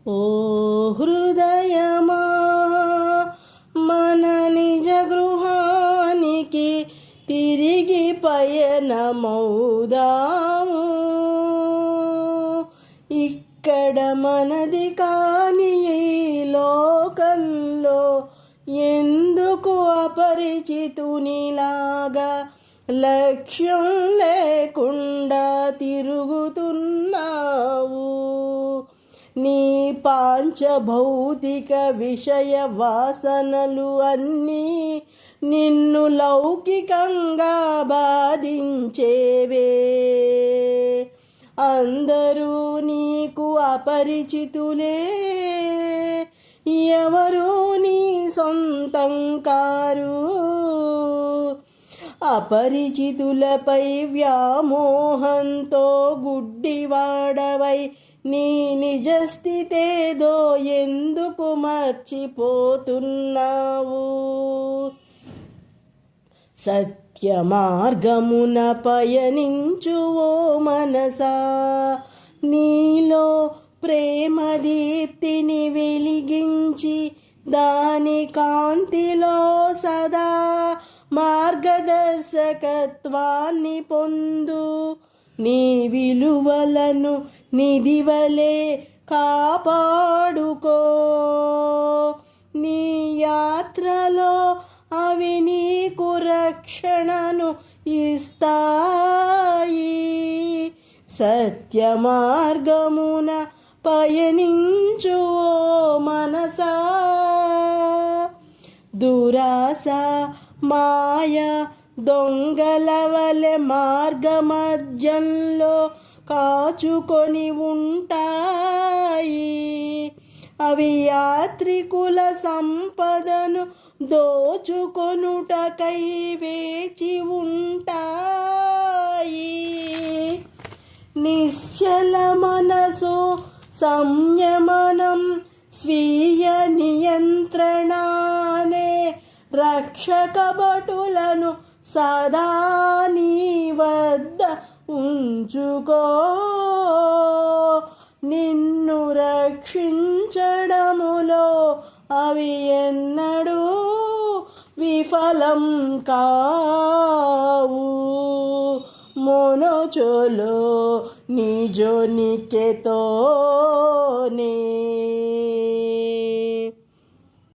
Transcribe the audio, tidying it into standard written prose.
ఓ హృదయమా, మన నిజ గృహానికి తిరిగి పయనమౌదాము. ఇక్కడ మనది కాని ఈ లోకంలో ఎందుకు అపరిచితునిలాగా లక్ష్యం లేకుండా తిరుగుతున్నావు? నీ పాంచభౌతిక విషయ వాసనలు అన్నీ నిన్ను లౌకికంగా బాధించేవే. అందరూ నీకు అపరిచితులే, ఎవరూ నీ సొంతం కారు. అపరిచితులపై వ్యామోహంతో గుడ్డివాడవై నీ నిజస్థితేదో ఎందుకు మర్చిపోతున్నావు? సత్య మార్గమున పయనించు ఓ మనసా, నీలో ప్రేమ దీప్తిని వెలిగించి దాని కాంతిలో సదా మార్గదర్శకత్వాన్ని పొందు. నీ విలువలను నిధివలే కాపాడుకో. నీ యాత్రలో అవి నీకు రక్షణను ఇస్తాయి. సత్య మార్గమున పయనించు ఓ మనసా. దురాశ మాయ దొంగల వలె మార్గమధ్యంలో కాచుకొని ఉంటాయి. అవి యాత్రికుల సంపదను దోచుకొనుటకై వేచి ఉంటాయి. నిశ్చల మనసు, సంయమనం, స్వీయ నియంత్రణనే రక్షక భటులను సదా నీ వద్ద ఉంచుకో. నిన్ను రక్షించడములో అవి ఎన్నడూ విఫలం కావు. మోనోచోలో నిజో నికేతోనే.